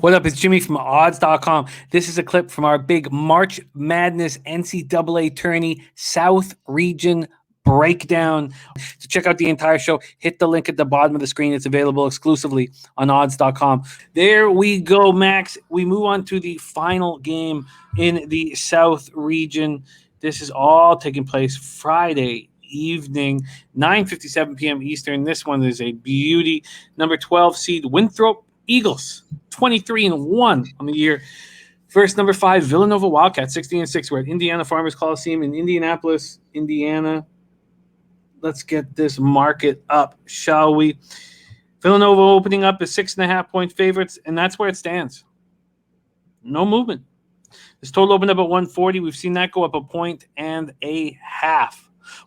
What up? It's Jimmy from odds.com. This is a clip from our big March Madness NCAA tourney South Region breakdown. To check out the entire show, hit the link at the bottom of the screen. It's available exclusively on odds.com. There we go, Max. We move on to the final game in the South Region. This is all taking place Friday evening, 9:57 p.m. Eastern. This one is a beauty. Number 12 seed Winthrop Eagles, 23-1 on the year. First, number 5 Villanova Wildcats, 16-6. We're at Indiana Farmers Coliseum in Indianapolis, Indiana. Let's get this market up, shall we? Villanova opening up as 6.5-point favorites, and that's where it stands. No movement. This total opened up at 140. We've seen that go up 1.5 points.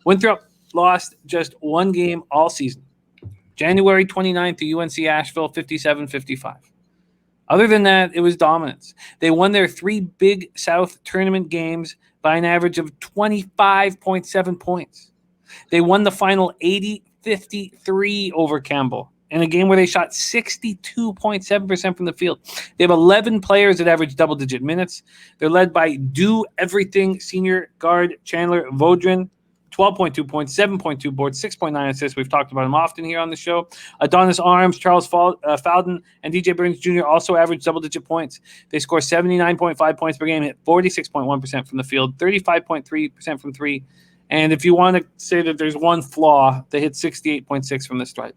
Winthrop lost just one game all season. January 29th to UNC Asheville, 57-55. Other than that, it was dominance. They won their 3 Big South tournament games by an average of 25.7 points. They won the final 80-53 over Campbell in a game where they shot 62.7% from the field. They have 11 players that average double-digit minutes. They're led by do-everything senior guard Chandler Vaudrin, 12.2 points, 7.2 boards, 6.9 assists. We've talked about him often here on the show. Adonis Arms, Charles Fowden, and DJ Burns Jr. also average double-digit points. They score 79.5 points per game, hit 46.1% from the field, 35.3% from three. And if you want to say that there's one flaw, they hit 68.6 from the stripe.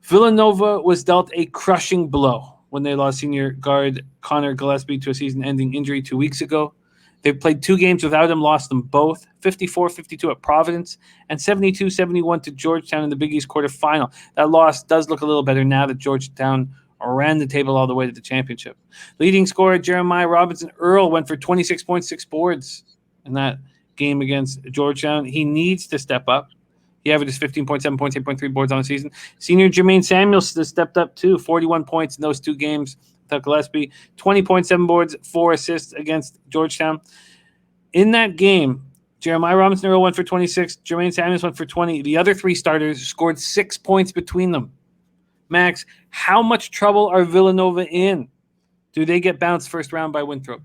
Villanova was dealt a crushing blow when they lost senior guard Connor Gillespie to a season-ending injury 2 weeks ago. They've played 2 games without him, lost them both, 54-52 at Providence and 72-71 to Georgetown in the Big East quarterfinal. That loss does look a little better now that Georgetown ran the table all the way to the championship. Leading scorer Jeremiah Robinson Earl went for 26.6 boards in that game against Georgetown. He needs to step up. He averages 15.7 points, 8.3 boards on the season. Senior Jermaine Samuels has stepped up too, 41 points in those 2 games. Gillespie, 20.7 boards, 4 assists against Georgetown. In that game, Jeremiah Robinson Earl went for 26, Jermaine Samuels went for 20. The other 3 starters scored 6 points between them. Max, how much trouble are Villanova in? Do they get bounced first round by Winthrop?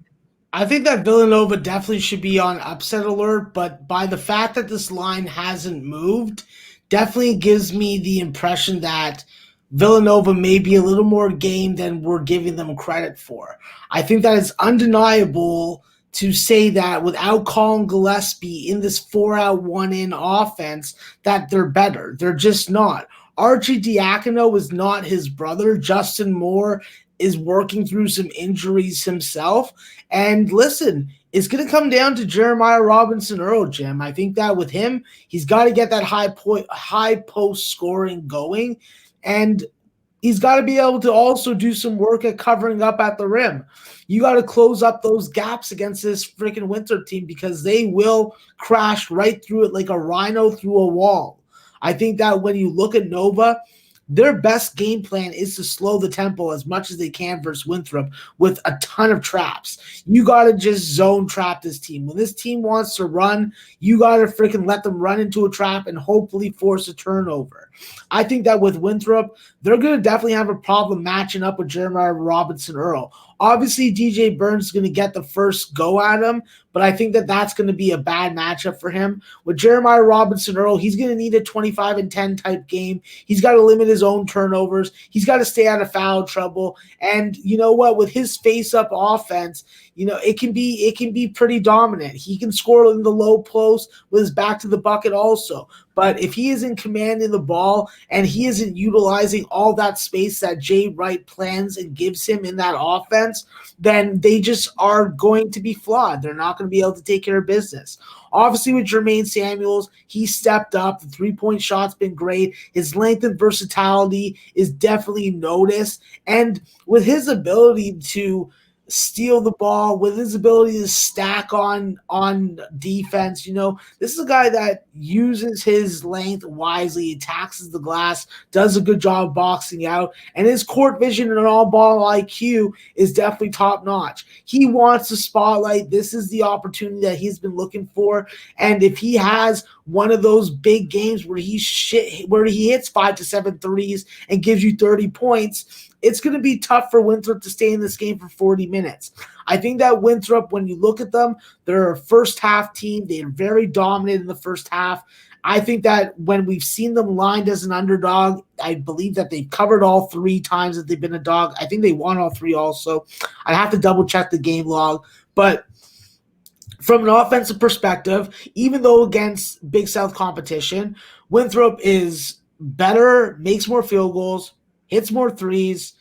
I think that Villanova definitely should be on upset alert, but by the fact that this line hasn't moved, definitely gives me the impression that Villanova may be a little more game than we're giving them credit for. I think that it's undeniable to say that without Colin Gillespie in this 4-out, 1-in offense, that they're better. They're just not. Archie Diacono is not his brother. Justin Moore is working through some injuries himself. And listen, it's going to come down to Jeremiah Robinson Earl, Jim. I think that with him, he's got to get that high post scoring going. And he's got to be able to also do some work at covering up at the rim. You got to close up those gaps against this freaking Winthrop team because they will crash right through it like a rhino through a wall. I think that when you look at Nova, their best game plan is to slow the tempo as much as they can versus Winthrop with a ton of traps. You got to just zone trap this team. When this team wants to run, you got to freaking let them run into a trap and hopefully force a turnover. I think that with Winthrop, they're going to definitely have a problem matching up with Jeremiah Robinson Earl. Obviously, DJ Burns is going to get the first go at him, but I think that that's going to be a bad matchup for him. With Jeremiah Robinson Earl, he's going to need a 25-10 type game. He's got to limit his own turnovers. He's got to stay out of foul trouble. And you know what? With his face-up offense, you know, it can be pretty dominant. He can score in the low post with his back to the bucket also. But if he isn't commanding the ball and he isn't utilizing all that space that Jay Wright plans and gives him in that offense, then they just are going to be flawed. They're not going to be able to take care of business. Obviously, with Jermaine Samuels, he stepped up. The three-point shot's been great. His length and versatility is definitely noticed. And with his ability to steal the ball, with his ability to stack on defense, you know, this is a guy that uses his length wisely, attacks the glass, does a good job boxing out, and his court vision and all ball IQ is definitely top notch. He wants the spotlight. This is the opportunity that he's been looking for, and if he has one of those big games where he hits 5 to 7 threes and gives you 30 points, it's going to be tough for Winthrop to stay in this game for 40 minutes. I think that Winthrop, when you look at them, they're a first half team. They're very dominant in the first half. I think that when we've seen them lined as an underdog, I believe that they've covered all 3 times that they've been a dog. I think they won all 3 also. I have to double check the game log. But from an offensive perspective, even though against Big South competition, Winthrop is better, makes more field goals, hits more threes,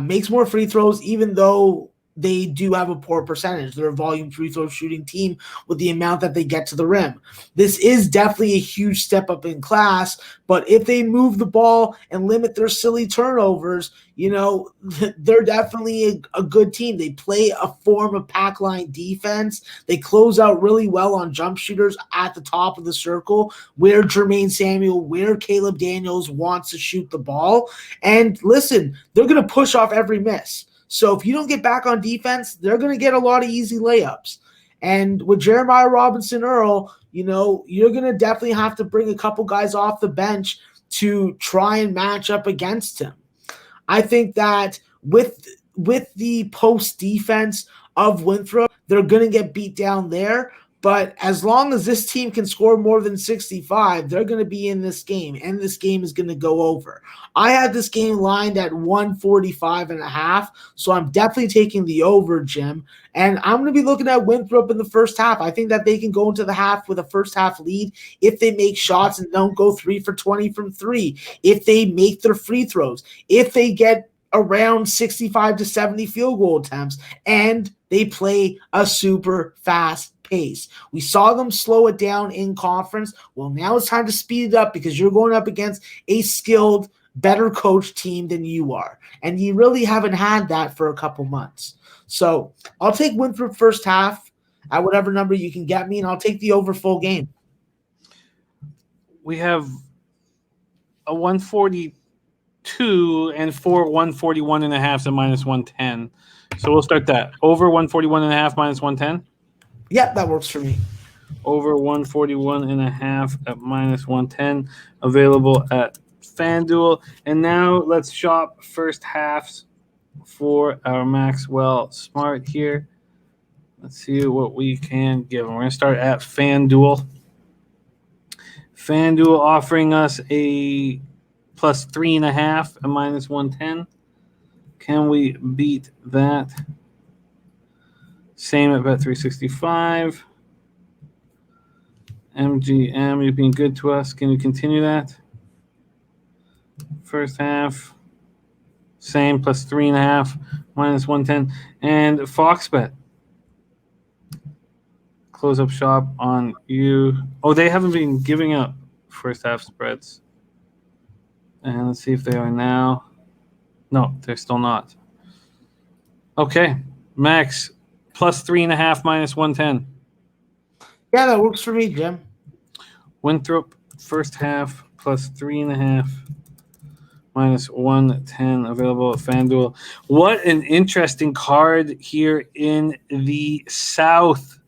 makes more free throws, even though they do have a poor percentage. They're a volume free throw shooting team with the amount that they get to the rim. This is definitely a huge step up in class, but if they move the ball and limit their silly turnovers, they're definitely a good team. They play a form of pack line defense. They close out really well on jump shooters at the top of the circle where Jermaine Samuel, where Caleb Daniels wants to shoot the ball. And listen, they're going to push off every miss. So if you don't get back on defense, they're going to get a lot of easy layups. And with Jeremiah Robinson-Earl, you're going to definitely have to bring a couple guys off the bench to try and match up against him. I think that with the post defense of Winthrop, they're going to get beat down there. But as long as this team can score more than 65, they're going to be in this game, and this game is going to go over. I had this game lined at 145.5, so I'm definitely taking the over, Jim. And I'm going to be looking at Winthrop in the first half. I think that they can go into the half with a first half lead if they make shots and don't go 3 for 20 from 3, if they make their free throws, if they get around 65 to 70 field goal attempts, and they play a super fast pace. We saw them slow it down in conference. Well, now it's time to speed it up because you're going up against a skilled, better coached team than you are. And you really haven't had that for a couple months. So I'll take Winthrop first half at whatever number you can get me, and I'll take the over full game. We have a 142 and 141.5 to minus 110. So we'll start that. Over 141.5 minus 110? Yep, that works for me. Over 141.5 at minus 110. Available at FanDuel. And now let's shop first halves for our Maxwell Smart here. Let's see what we can give them. We're going to start at FanDuel. FanDuel offering us a plus 3.5 at minus 110. Can we beat that? Same at Bet365. MGM, you've been good to us. Can you continue that? First half. Same, plus 3.5, minus 110. And FoxBet. Close up shop on you. Oh, they haven't been giving up first half spreads. And let's see if they are now. No, they're still not. Okay, Max, plus 3.5, minus 110. Yeah, that works for me, Jim. Winthrop, first half, plus 3.5, minus 110, available at FanDuel. What an interesting card here in the South.